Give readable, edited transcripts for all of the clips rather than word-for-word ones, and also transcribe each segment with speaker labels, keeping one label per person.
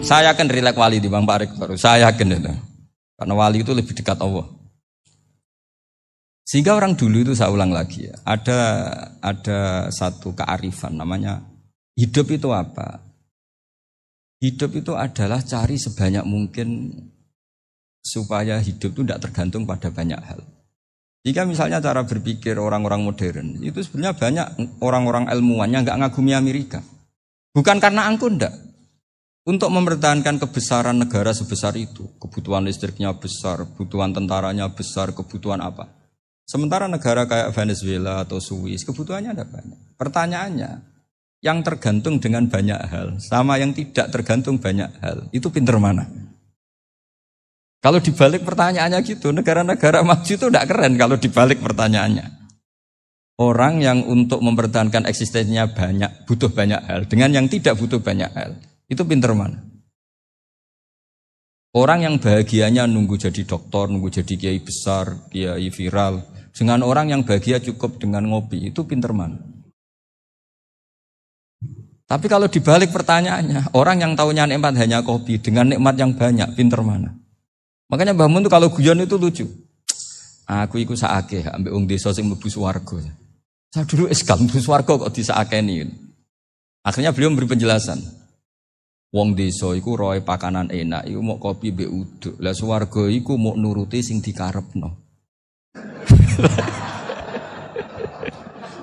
Speaker 1: Saya yakin rileks wali di Bang Pak Rektor. Saya yakin itu. Karena wali itu lebih dekat Allah. Sehingga orang dulu itu saya ulang lagi ya. Ada satu kearifan namanya hidup itu apa? Hidup itu adalah cari sebanyak mungkin supaya hidup itu tidak tergantung pada banyak hal. Jika misalnya cara berpikir orang-orang modern itu sebenarnya banyak orang-orang ilmuwan yang nggak ngagumi Amerika. Bukan karena angkuh ndak. Untuk mempertahankan kebesaran negara sebesar itu, kebutuhan listriknya besar, kebutuhan tentaranya besar, kebutuhan apa? Sementara negara kayak Venezuela atau Swiss kebutuhannya ada banyak. Pertanyaannya, yang tergantung dengan banyak hal sama yang tidak tergantung banyak hal, itu pinter mana? Kalau dibalik pertanyaannya gitu, negara-negara maju itu tidak keren kalau dibalik pertanyaannya. Orang yang untuk mempertahankan eksistensinya banyak, butuh banyak hal, dengan yang tidak butuh banyak hal, itu pinter mana? Orang yang bahagianya nunggu jadi dokter, nunggu jadi kiai besar, kiai viral, dengan orang yang bahagia cukup dengan ngopi, itu pinter mana? Tapi kalau dibalik pertanyaannya, orang yang taunya nikmat hanya kopi, dengan nikmat yang banyak, pinter mana? Makanya Mbah Mun itu kalau guyon itu lucu. Aku iku saake ambek wong desa sing mlebu swarga. Saya dulu eskal mlebu swarga kok disakeni. Akhirnya beliau memberi penjelasan. Wong desa iku roe pakanan enak, iku mau kopi mbek uduk. Lah swarga iku mau nuruti sing dikarepno.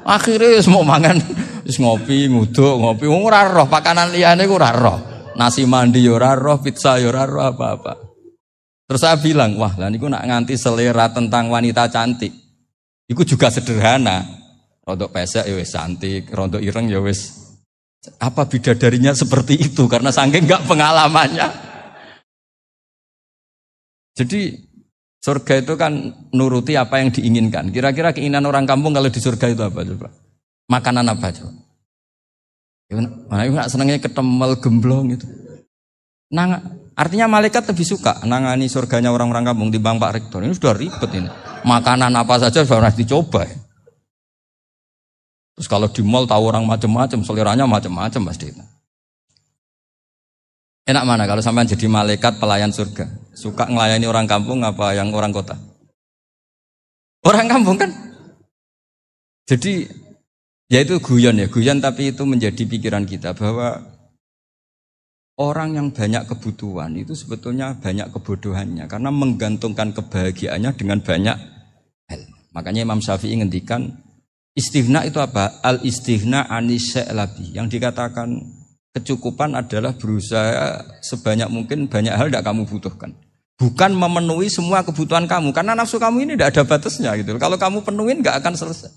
Speaker 1: Akhirnya wis mau mangan, wis ngopi, nguduk, ngopi. Wong ora roh pakanan liyane ku ora roh. Nasi mandi yo ora roh, pizza yo ora roh apa-apa. Terus saya bilang, wah lah niku nak nganti selera tentang wanita cantik. Iku juga sederhana. Rontok pesek ya wis cantik, rontok ireng ya wis. Apa bidadarinya seperti itu karena saking enggak pengalamannya. Jadi surga itu kan nuruti apa yang diinginkan. Kira-kira keinginan orang kampung kalau di surga itu apa coba? Makanan apa coba? Mana iku nak senengnya ketemel gemblong itu. Artinya malaikat lebih suka nangani surganya orang-orang kampung timbang Pak Rektor. Ini sudah ribet ini. Makanan apa saja sudah harus dicoba. Ya. Terus kalau di mall tahu orang macam-macam, seleranya macam-macam pasti itu. Enak mana kalau sampai jadi malaikat pelayan surga? Suka ngelayani orang kampung apa yang orang kota? Orang kampung kan? Jadi ya itu guyon tapi itu menjadi pikiran kita bahwa orang yang banyak kebutuhan itu sebetulnya banyak kebodohannya karena menggantungkan kebahagiaannya dengan banyak hal. Makanya Imam Syafi'i ngendikan istighna itu apa? Al-istighna anisya'i. Yang dikatakan kecukupan adalah berusaha sebanyak mungkin banyak hal tidak kamu butuhkan. Bukan memenuhi semua kebutuhan kamu karena nafsu kamu ini tidak ada batasnya gitu. Kalau kamu penuhin nggak akan selesai.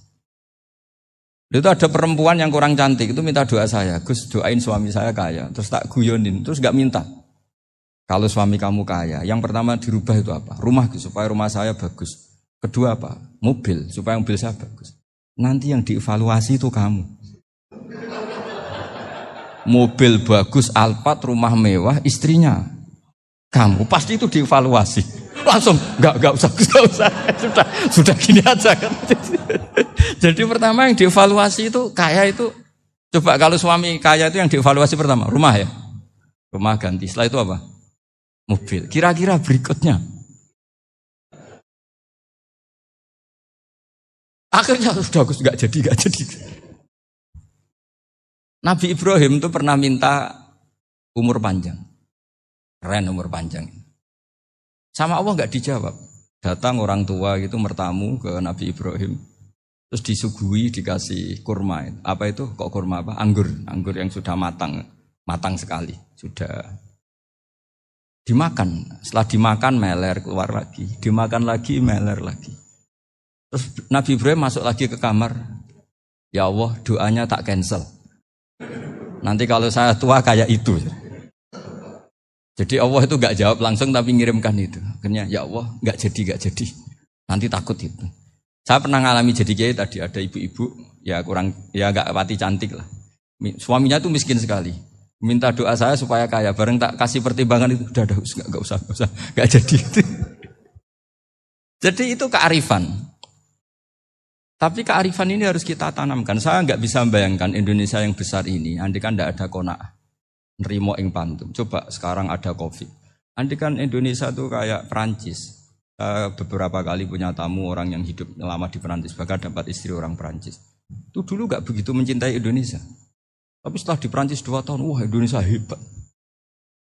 Speaker 1: Itu ada perempuan yang kurang cantik itu minta doa saya, Gus doain suami saya kaya, terus tak guyonin, terus gak minta. Kalau suami kamu kaya, yang pertama dirubah itu apa? Rumah supaya rumah saya bagus. Kedua apa? Mobil supaya mobil saya bagus. Nanti yang dievaluasi itu kamu. Mobil bagus, Alphard, rumah mewah, istrinya kamu pasti itu dievaluasi. Langsung enggak usah sudah gini aja kan. Jadi pertama yang dievaluasi itu kaya itu coba kalau suami kaya itu yang dievaluasi pertama rumah ya. Rumah ganti. Setelah itu apa? Mobil. Kira-kira berikutnya. Akhirnya sudah enggak jadi. Nabi Ibrahim itu pernah minta umur panjang. Keren umur panjang. Sama Allah enggak dijawab. Datang orang tua gitu mertamu ke Nabi Ibrahim. Terus disuguhi dikasih kurma. Apa itu? Kok kurma apa? Anggur yang sudah matang sekali. Sudah dimakan. Setelah dimakan meler keluar lagi. Dimakan lagi meler lagi. Terus Nabi Ibrahim masuk lagi ke kamar. Ya Allah doanya tak cancel. Nanti kalau saya tua kayak itu. Jadi Allah itu enggak jawab langsung tapi ngirimkan itu. Akhirnya ya Allah enggak jadi. Nanti takut itu. Saya pernah ngalami jadi kiai tadi ada ibu-ibu ya enggak pati cantik lah. Suaminya tuh miskin sekali. Minta doa saya supaya kaya. Bareng tak kasih pertimbangan itu udah enggak usah enggak jadi. Jadi itu kearifan. Tapi kearifan ini harus kita tanamkan. Saya enggak bisa membayangkan Indonesia yang besar ini andai kan enggak ada qanaah. nerimo ing pantum. Coba sekarang ada Covid. Andai kan Indonesia tuh kayak Perancis. Beberapa kali punya tamu orang yang hidup lama di Perancis, bahkan dapat istri orang Perancis. Itu dulu gak begitu mencintai Indonesia. Tapi setelah di Perancis 2 tahun, wah Indonesia hebat.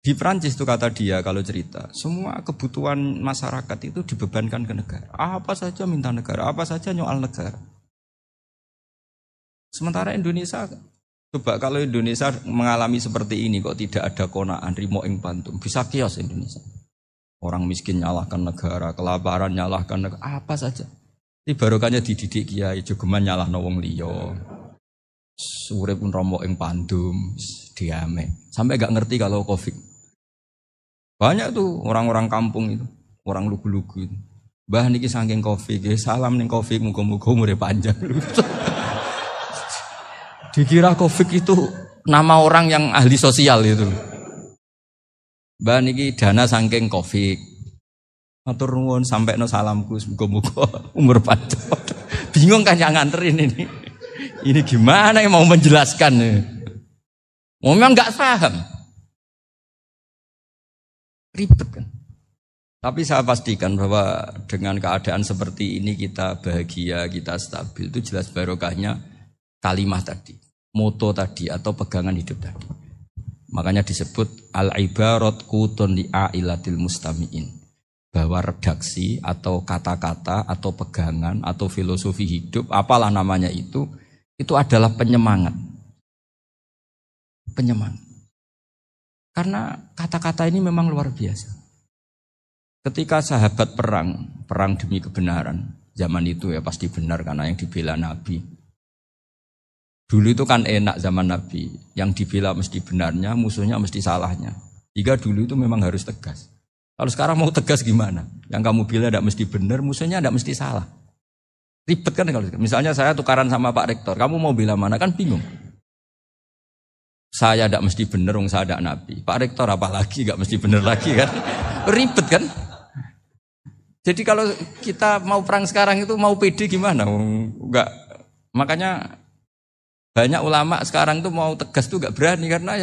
Speaker 1: Di Perancis itu kata dia kalau cerita, semua kebutuhan masyarakat itu dibebankan ke negara. Apa saja minta negara, apa saja nyoal negara. Sementara Indonesia, coba kalau Indonesia mengalami seperti ini kok tidak ada konaan rimo ing pantum, bisa kios Indonesia. Orang miskin nyalahkan negara, kelaparan nyalahkan negara, apa saja. Ini barokahnya dididik kiai, jogeman nyalahno wong liya. Urip pun romo ing pandum, diame. Sampai gak ngerti kalau Covid. Banyak tuh orang-orang kampung itu, orang lugu-lugu itu. Mbah niki saking Covid, salam ning Covid, muga-muga umure panjang. Dikira Covid itu nama orang yang ahli sosial itu. Mbah niki dana saking Covid. Matur nuwun sampekno salamku, muga-muga umur panjang. Bingung kan yang nganterin ini. Ini gimana yang mau menjelaskan? Memang enggak paham. Ribet kan. Tapi saya pastikan bahwa dengan keadaan seperti ini kita bahagia, kita stabil, itu jelas barokahnya kalimat tadi, moto tadi atau pegangan hidup tadi. Makanya disebut al-ibarat qutun li'ailatil mustami'in, bahwa redaksi atau kata-kata atau pegangan atau filosofi hidup, apalah namanya itu adalah penyemangat. Penyemangat. Karena kata-kata ini memang luar biasa. Ketika sahabat perang demi kebenaran, zaman itu ya pasti benar karena yang dibela Nabi. Dulu itu kan enak zaman Nabi, yang dibela mesti benarnya, musuhnya mesti salahnya. Jika dulu itu memang harus tegas. Kalau sekarang mau tegas gimana? Yang kamu bela tidak mesti benar, musuhnya tidak mesti salah. Ribet kan kalau misalnya saya tukaran sama Pak Rektor, kamu mau bela mana kan bingung. Saya tidak mesti benar, saya tidak Nabi. Pak Rektor apalagi tidak mesti benar lagi kan? Ribet kan? Jadi kalau kita mau perang sekarang itu mau pede gimana? Enggak. Makanya banyak ulama sekarang itu mau tegas tuh enggak berani karena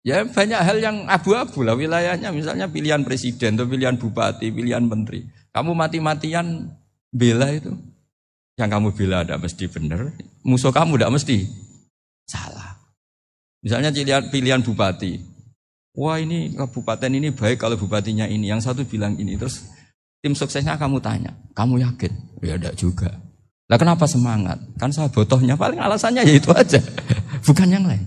Speaker 1: ya banyak hal yang abu-abu lah wilayahnya. Misalnya pilihan presiden atau pilihan bupati, pilihan menteri. Kamu mati-matian bela itu. Yang kamu bela tidak mesti benar, musuh kamu tidak mesti salah. Misalnya pilihan bupati, wah ini kabupaten ini baik kalau bupatinya ini, yang satu bilang ini, terus tim suksesnya kamu tanya, kamu yakin? Ya enggak juga. Lah kenapa semangat? Kan saya botohnya paling alasannya ya itu aja, bukan yang lain.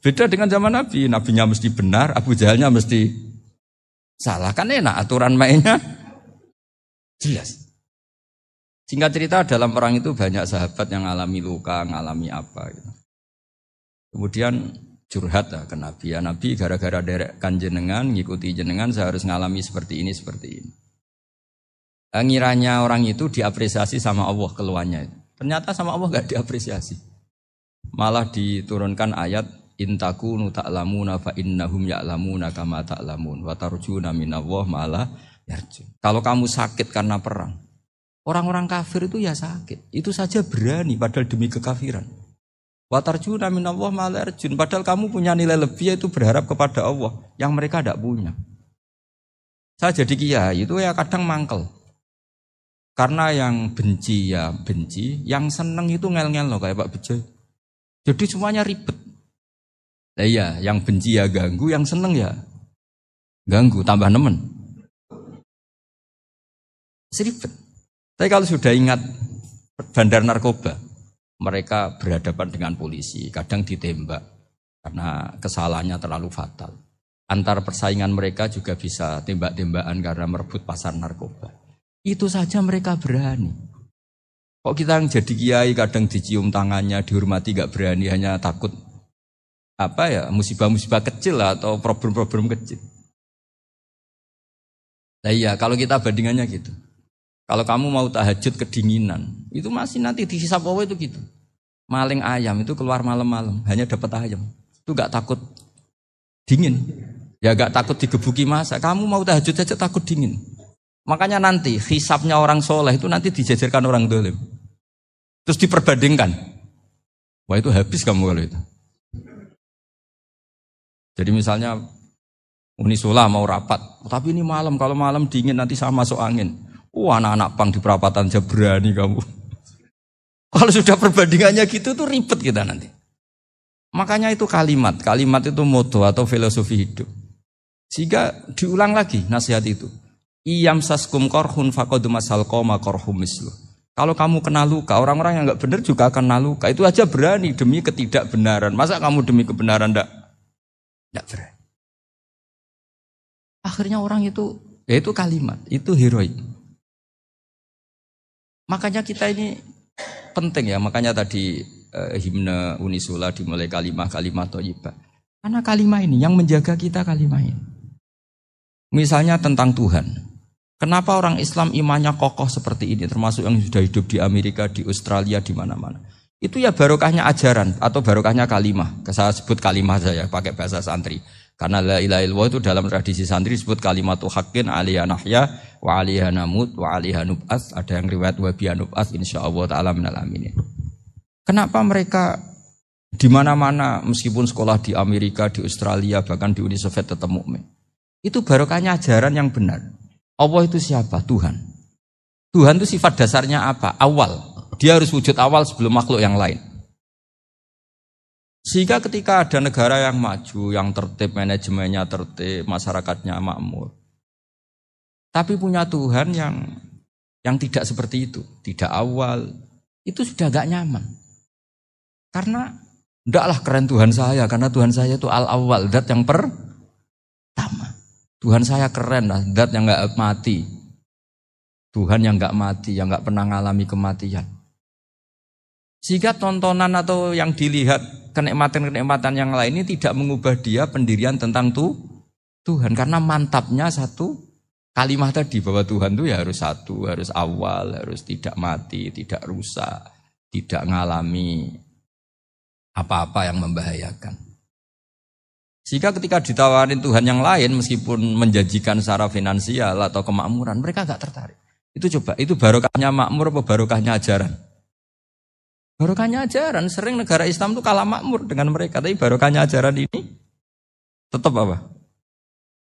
Speaker 1: Beda dengan zaman Nabi, Nabinya mesti benar, Abu Jahalnya mesti salah, kan enak aturan mainnya jelas. Singkat cerita dalam perang itu banyak sahabat yang alami luka, ngalami apa gitu. Kemudian curhat lah ke Nabi. Ya Nabi gara-gara derekkan jenengan, ngikuti jenengan saya harus ngalami seperti ini, seperti ini. Ngiranya orang itu diapresiasi sama Allah keluarnya. Ternyata sama Allah gak diapresiasi. Malah diturunkan ayat intakunu ta'lamuna fa innahum ya'lamuna kama ta'lamun wa tarjuna minallah ma'ala yarjun. Kalau kamu sakit karena perang, orang-orang kafir itu ya sakit. Itu saja berani padahal demi kekafiran. Wa tarjuna minallah ma la yarjun, padahal kamu punya nilai lebih yaitu berharap kepada Allah yang mereka tidak punya. Saya jadi kiai itu ya kadang mangkel. Karena yang benci ya benci, yang seneng itu ngel-ngel loh kayak Pak Bejo. Jadi semuanya ribet. Nah iya, yang benci ya ganggu, yang seneng ya ganggu, tambah nemen. Seribet. Tapi kalau sudah ingat bandar narkoba, mereka berhadapan dengan polisi, kadang ditembak karena kesalahannya terlalu fatal. Antar persaingan mereka juga bisa tembak-tembakan karena merebut pasar narkoba. Itu saja mereka berani. Kok kita yang jadi kiai kadang dicium tangannya, dihormati gak berani, hanya takut musibah-musibah kecil lah, atau problem-problem kecil. Nah iya, kalau kita bandingannya gitu. Kalau kamu mau tahajud kedinginan, itu masih nanti dihisab Allah itu gitu. Maling ayam itu keluar malam-malam, hanya dapat ayam. Itu gak takut dingin. Ya gak takut digebuki masa. Kamu mau tahajud aja takut dingin. Makanya nanti hisabnya orang soleh itu nanti dijajarkan orang dolim. Terus diperbandingkan. Wah itu habis kamu kalau itu. Jadi misalnya Unisula mau rapat, tapi ini malam, kalau malam dingin nanti sama masuk angin. Anak-anak pang di perapatan aja berani kamu. Kalau sudah perbandingannya gitu tuh ribet kita nanti. Makanya itu kalimat itu moto atau filosofi hidup. Sehingga diulang lagi nasihat itu. Iyam saskum korhun faqad masal qoma korhum mislu. Kalau kamu kena luka, orang-orang yang enggak benar juga akan kena luka. Itu aja berani demi ketidakbenaran. Masa kamu demi kebenaran enggak berani? Akhirnya orang itu, ya itu kalimat, itu heroik. Makanya kita ini penting ya, makanya tadi himne Unisula dimulai kalimat thayyibah. Karena kalimat ini yang menjaga kita kalimat ini. Misalnya tentang Tuhan. Kenapa orang Islam imannya kokoh seperti ini, termasuk yang sudah hidup di Amerika, di Australia, di mana-mana. Itu ya barokahnya ajaran atau barokahnya kalimah. Saya sebut kalimah saya pakai bahasa santri. Karena la ilaha illallah itu dalam tradisi santri disebut kalimatu haqqin alaiha nahya wa alaiha namut wa alaiha nub'ats. Ada yang riwayat wa biha nub'ats insyaallah taala minal aminin. Kenapa mereka di mana-mana meskipun sekolah di Amerika, di Australia, bahkan di Uni Soviet tetap mukmin? Itu barokahnya ajaran yang benar. Allah itu siapa? Tuhan. Tuhan itu sifat dasarnya apa? Awal. Dia harus wujud awal sebelum makhluk yang lain. Sehingga ketika ada negara yang maju, yang tertib, manajemennya tertib, masyarakatnya makmur. Tapi punya Tuhan yang tidak seperti itu. Tidak awal. Itu sudah gak nyaman. Karena ndaklah keren Tuhan saya. Karena Tuhan saya itu al-awwal. Dat yang pertama. Tuhan saya keren lah, zat yang gak mati. Tuhan yang gak mati, yang gak pernah mengalami kematian. Sehingga tontonan atau yang dilihat kenikmatan-kenikmatan yang lain ini tidak mengubah dia pendirian tentang Tuhan. Karena mantapnya satu kalimat tadi bahwa Tuhan itu ya harus satu, harus awal, harus tidak mati, tidak rusak, tidak mengalami apa-apa yang membahayakan. Sehingga ketika ditawarin Tuhan yang lain meskipun menjanjikan secara finansial atau kemakmuran, mereka gak tertarik. Itu coba, itu barokahnya makmur apa barokahnya ajaran? Barokahnya ajaran, sering negara Islam itu kalah makmur dengan mereka. Tapi barokahnya ajaran ini tetap apa?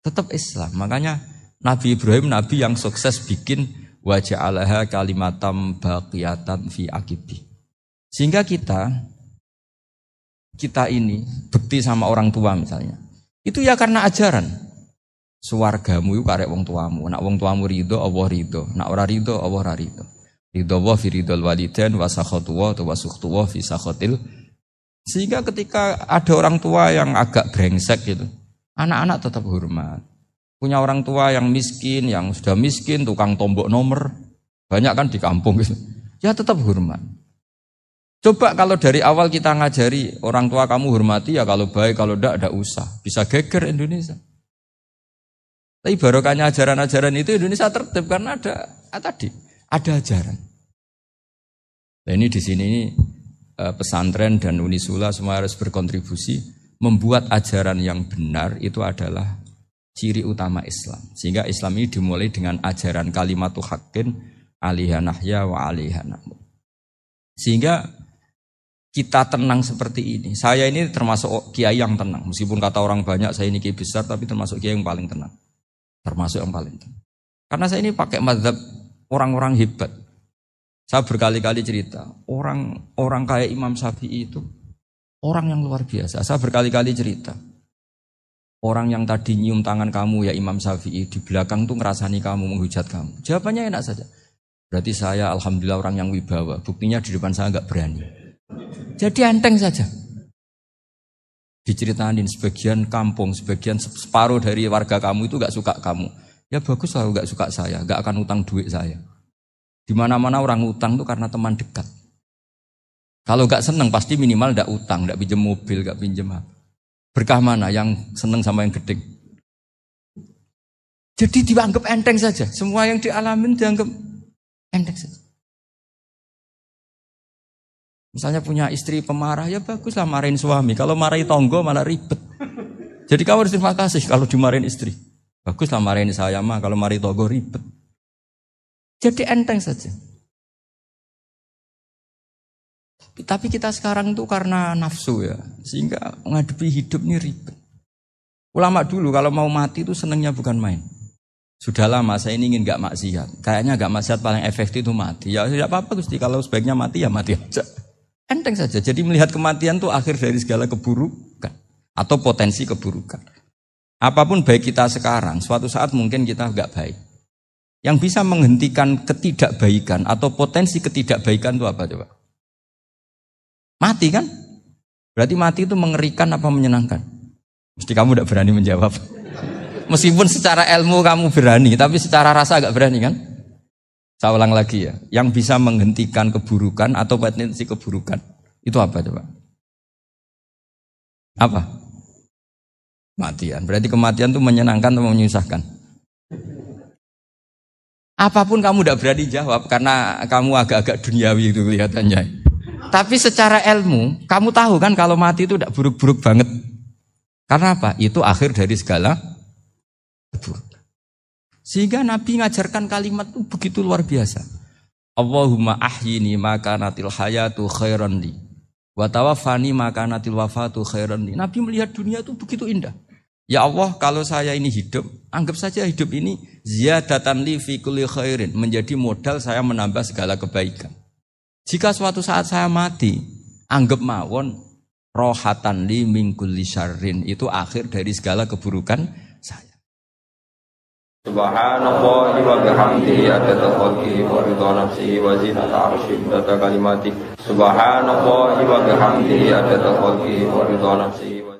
Speaker 1: Tetap Islam. Makanya Nabi Ibrahim, Nabi yang sukses bikin waja'alaha kalimatam baqiyatan fi aqibi. Sehingga kita ini bekti sama orang tua misalnya. Itu ya karena ajaran. Suwargamu itu karek wong tuamu. Nak wong tuamu ridho, Allah ridho. Nak ora ridho, Allah ora ridho. Ridho wa fi ridhol walidain wa sakhatu wa sukhtu wa fi sakhatil. Sehingga ketika ada orang tua yang agak brengsek gitu, anak-anak tetap hormat. Punya orang tua yang miskin, yang sudah miskin, tukang tombok nomor, banyak kan di kampung gitu. Ya tetap hormat. Coba kalau dari awal kita ngajari orang tua kamu hormati ya kalau baik, kalau enggak usah. Bisa geger Indonesia. Tapi barokahnya ajaran-ajaran itu Indonesia tertib karena ada ajaran. Nah ini di sini pesantren dan Unisula semua harus berkontribusi membuat ajaran yang benar itu adalah ciri utama Islam. Sehingga Islam ini dimulai dengan ajaran kalimatu haqqin alaiha nahya wa alaiha namut. Sehingga kita tenang seperti ini. Saya ini termasuk kiai yang tenang. Meskipun kata orang banyak saya ini kiai besar, tapi termasuk kiai yang paling tenang. Termasuk yang paling tenang. Karena saya ini pakai mazhab orang-orang hebat. Saya berkali-kali cerita, orang kayak Imam Syafi'i itu orang yang luar biasa. Saya berkali-kali cerita. Orang yang tadi nyium tangan kamu ya Imam Syafi'i, di belakang tuh ngerasani kamu, menghujat kamu. Jawabannya enak saja. Berarti saya alhamdulillah orang yang wibawa. Buktinya di depan saya enggak berani. Jadi enteng saja. Diceritain sebagian kampung, sebagian separuh dari warga kamu itu gak suka kamu. Ya bagus lah gak suka saya, gak akan utang duit saya. Di mana-mana orang utang itu karena teman dekat. Kalau gak seneng pasti minimal gak utang, gak pinjem mobil, gak pinjem apa. Berkah mana yang seneng sama yang gede. Jadi dianggap enteng saja. Semua yang dialamin dianggap enteng saja. Misalnya punya istri pemarah, ya baguslah marahin suami. Kalau marahin tonggo malah ribet. Jadi kamu harus terima kasih kalau dimarahin istri. Baguslah marahin saya mah, kalau marahin tonggo ribet. Jadi enteng saja. Tapi kita sekarang itu karena nafsu ya, sehingga menghadapi hidup ini ribet. Ulama dulu kalau mau mati itu senengnya bukan main. Sudah lama saya ini ingin gak maksiat. Kayaknya gak maksiat paling efektif itu mati. Ya tidak apa-apa Gusti, kalau sebaiknya mati ya mati aja. Enteng saja. Jadi melihat kematian itu akhir dari segala keburukan atau potensi keburukan. Apapun baik kita sekarang, suatu saat mungkin kita gak baik. Yang bisa menghentikan ketidakbaikan atau potensi ketidakbaikan itu apa coba? Mati kan? Berarti mati itu mengerikan apa menyenangkan? Mesti kamu tidak berani menjawab. Meskipun secara ilmu kamu berani, tapi secara rasa agak berani kan? Saya ulang lagi ya. Yang bisa menghentikan keburukan atau potensi keburukan itu apa coba? Apa? Kematian. Berarti kematian itu menyenangkan atau menyusahkan? Apapun kamu tidak berani jawab karena kamu agak-agak duniawi itu kelihatannya. Tapi secara ilmu, kamu tahu kan kalau mati itu tidak buruk-buruk banget. Karena apa? Itu akhir dari segala keburukan. Sehingga Nabi ngajarkan kalimat itu begitu luar biasa. Allahumma ahyini maka natil hayatu khairan li. Wa tawaffani maka natil wafatu khairan li. Nabi melihat dunia itu begitu indah. Ya Allah, kalau saya ini hidup, anggap saja hidup ini ziyadatan li fi kulli khairin, menjadi modal saya menambah segala kebaikan. Jika suatu saat saya mati, anggap mawon rohatan li min kulli syarrin, itu akhir dari segala keburukan saya.
Speaker 2: Subhanallah wa bihamdihi adada khalqihi wa ridha nafsihi wa zinata arsyihi wa kalimatihi. Subhanallah wa bihamdihi adada khalqihi wa ridha nafsihi.